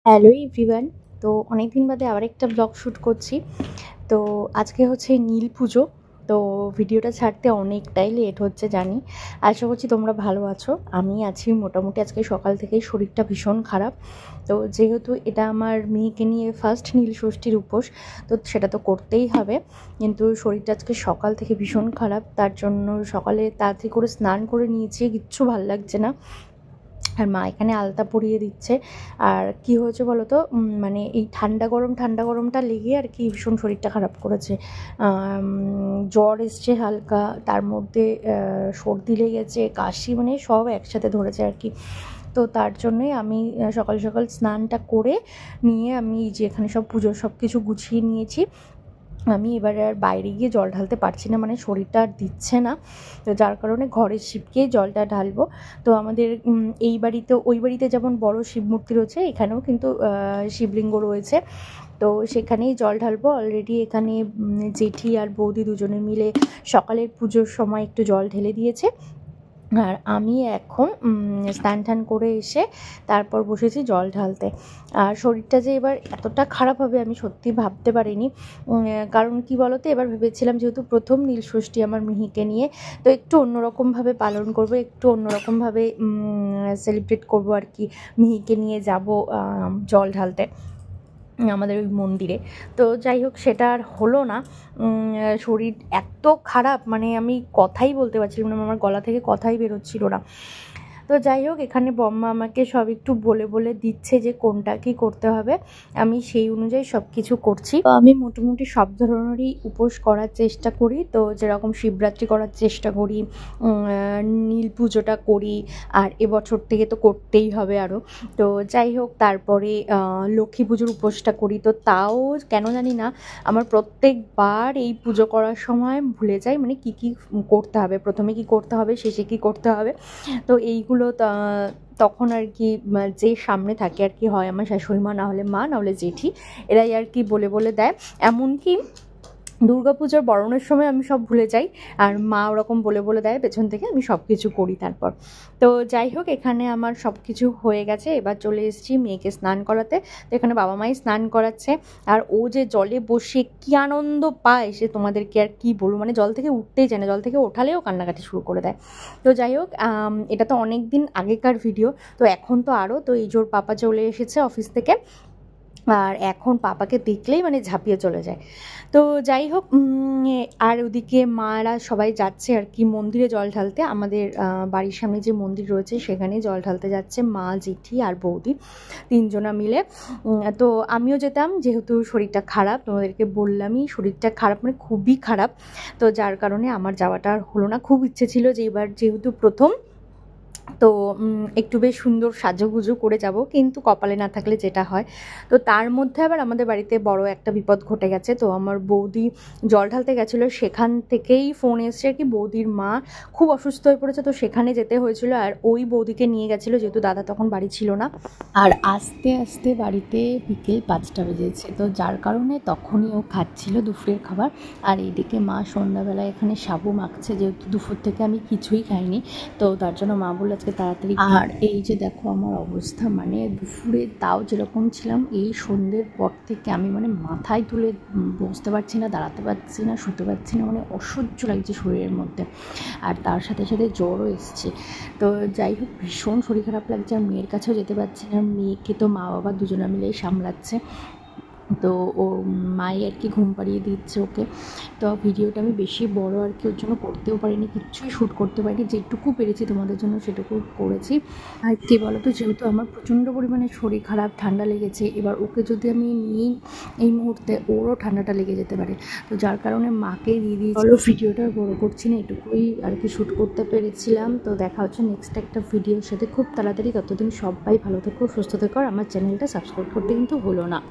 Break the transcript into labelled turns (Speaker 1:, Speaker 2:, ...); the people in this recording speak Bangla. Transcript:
Speaker 1: Hello everyone. তো অনেক দিন বাদে আবার একটা ব্লগ শ্যুট করছি। তো আজকে হচ্ছে নীল পুজো। তো ভিডিওটা ছাড়তে অনেকটাই লেট হচ্ছে জানি। আশা করছি তোমরা ভালো আছো। আমি আছি মোটামুটি। আজকে সকাল থেকেই শরীরটা ভীষণ খারাপ। তো যেহেতু এটা আমার মেয়েকে নিয়ে ফার্স্ট নীল ষষ্ঠীর উপোস, তো সেটা তো করতেই হবে। কিন্তু শরীরটা আজকে সকাল থেকে ভীষণ খারাপ, তার জন্য সকালে তাড়াতাড়ি করে স্নান করে নিয়েছি, কিচ্ছু ভাল লাগছে না। আর মা এখানে আলতা পরিয়ে দিচ্ছে। আর কি হয়েছে বলো তো, মানে এই ঠান্ডা গরমটা লেগে আর কি ভীষণ শরীরটা খারাপ করেছে। জ্বর এসছে হালকা, তার মধ্যে সর্দি লেগেছে, কাশি, মানে সব একসাথে ধরেছে আর কি। তো তার জন্যই আমি সকাল সকাল স্নানটা করে নিয়ে আমি যে এখানে সব পুজোর সব কিছু গুছিয়ে নিয়েছি। আমি এবার আর বাইরে গিয়ে জল ঢালতে পারছি না, মানে শরীরটা আর দিচ্ছে না। তো যার কারণে ঘরের শিবকেই জলটা ঢালবো। তো আমাদের এই বাড়িতে ওই বাড়িতে যেমন বড় শিব মূর্তি রয়েছে, এখানেও কিন্তু শিবলিঙ্গ রয়েছে। তো সেখানেই জল ঢালবো। অলরেডি এখানে জেঠি আর বৌদি দুজনে মিলে সকালের পুজোর সময় একটু জল ঢেলে দিয়েছে। আর আমি এখন স্নান টান করে এসে তারপর বসেছি জল ঢালতে। আর শরীরটা যে এবার এতটা খারাপ হবে আমি সত্যি ভাবতে পারিনি। কারণ কি বলতো, এবার ভেবেছিলাম যেহেতু প্রথম নীলষষ্ঠী আমার মিহিকে নিয়ে, তো একটু অন্যরকমভাবে পালন করব, একটু অন্যরকমভাবে সেলিব্রেট করব আর কি। মিহিকে নিয়ে যাব জল ঢালতে আমাদের ওই মন্দিরে। তো যাই হোক, সেটা আর হলো না। শরীর এত খারাপ, মানে আমি কথাই বলতে পারছিলাম না, আমার গলা থেকে কথাই বেরোচ্ছিল না। তো যাই হোক, এখানে বম্মা আমাকে সব একটু বলে বলে দিচ্ছে যে কোনটা কী করতে হবে। আমি সেই অনুযায়ী সব কিছু করছি। তো আমি মোটামুটি সব ধরনেরই উপোস করার চেষ্টা করি। তো যেরকম শিবরাত্রি করার চেষ্টা করি, নীল পুজোটা করি, আর এবছর থেকে তো করতেই হবে আরও। তো যাই হোক, তারপরে লক্ষ্মী পুজোর উপোসটা করি। তো তাও কেন জানি না আমার প্রত্যেকবার এই পুজো করার সময় ভুলে যাই, মানে কী কী করতে হবে, প্রথমে কী করতে হবে, শেষে কী করতে হবে। তো এইগুলো তখন আর কি যে সামনে থাকে আর কি, হয় আমার শাশুড়ি মা, না হলে মা, না হলে জেঠি, এরাই আর কি বলে বলে দেয়। এমনকি দুর্গাপুজোর বরণের সময় আমি সব ভুলে যাই, আর মা ওরকম বলে বলে দেয় পেছন থেকে, আমি সব কিছু করি তারপর। তো যাই হোক, এখানে আমার সব কিছু হয়ে গেছে। এবার চলে এসেছি মেয়েকে স্নান করাতে। তো এখানে বাবা মাই স্নান করাচ্ছে। আর ও যে জলে বসে কী আনন্দ পায় সে তোমাদেরকে আর কি বলবো, মানে জল থেকে উঠতেই চায় না, জল থেকে ওঠালেও কান্নাকাটি শুরু করে দেয়। তো যাই হোক, এটা তো অনেক দিন আগেকার ভিডিও। তো এখন তো আরও, তো এই জোর পাপা চলে এসেছে অফিস থেকে, আর এখন পাপাকে দেখলেই মানে ঝাঁপিয়ে চলে যায়। তো যাই হোক, আর ওদিকে মারা সবাই যাচ্ছে আর কি মন্দিরে জল ঢালতে। আমাদের বাড়ির সামনে যে মন্দির রয়েছে সেখানে জল ঢালতে যাচ্ছে মা, জেঠি আর বৌদি, তিনজনা মিলে। তো আমিও যেতাম, যেহেতু শরীরটা খারাপ, তোমাদেরকে বললামই শরীরটা খারাপ, মানে খুবই খারাপ। তো যার কারণে আমার যাওয়াটা আর হলো না। খুব ইচ্ছে ছিল যে এবার যেহেতু প্রথম, তো একটু বেশ সুন্দর সাজুগুজু করে যাব, কিন্তু কপালে না থাকলে যেটা হয়। তো তার মধ্যে আবার আমাদের বাড়িতে বড় একটা বিপদ ঘটে গেছে। তো আমার বৌদি জল ঢালতে গেছিলো, সেখান থেকেই ফোন এসছে আর কি, বৌদির মা খুব অসুস্থ হয়ে পড়েছে, তো সেখানে যেতে হয়েছিল। আর ওই বৌদিকে নিয়ে গেছিলো, যেহেতু দাদা তখন বাড়ি ছিল না। আর আস্তে আস্তে বাড়িতে বিকেল 5টা বেজেছে, তো যার কারণে তখনই ও খাচ্ছিল দুপুরের খাবার। আর এইদিকে মা সন্ধ্যাবেলায় এখানে সাবু মাখছে, যেহেতু দুপুর থেকে আমি কিছুই খাইনি, তো তার জন্য মা বললো আজকে তাড়াতাড়ি। আর এই যে দেখো আমার অবস্থা, মানে দুপুরে তাও যেরকম ছিলাম, এই সন্ধ্যের পর থেকে আমি মানে মাথায় তুলে বসতে পারছি না, দাঁড়াতে পারছি না, শুতে পারছি না, মানে অসহ্য লাগছে শরীরের মধ্যে। আর তার সাথে সাথে জ্বরও এসছে। তো যাই হোক, ভীষণ শরীর খারাপ লাগছে। আর মেয়ের কাছেও যেতে পারছি না, মেয়েকে তো মা বাবা দুজনে মিলেই সামলাচ্ছে। তো ওর মাই আর কি ঘুম পাড়িয়ে দিচ্ছে ওকে। তো ভিডিওটা আমি বেশি বড় আর কি ওর জন্য করতেও পারিনি, কিচ্ছুই শ্যুট করতে পারিনি, যেটুকু পেরেছি তোমাদের জন্য সেটুকু করেছি। আর কী বলো তো, যেহেতু আমার প্রচণ্ড পরিমাণে শরীর খারাপ, ঠান্ডা লেগেছে, এবার ওকে যদি আমি নিই এই মুহূর্তে, ওরও ঠান্ডাটা লেগে যেতে পারে। তো যার কারণে মাকে দিয়ে দিই। চলো ভিডিওটা বড় করছি না, এটুকুই আর কি শ্যুট করতে পেরেছিলাম। তো দেখা হচ্ছে নেক্সট একটা ভিডিওর সাথে খুব তাড়াতাড়ি। ততদিন সবাই ভালো থেকো, সুস্থ থেকো, আর আমার চ্যানেলটা সাবস্ক্রাইব করতে কিন্তু ভুলো না।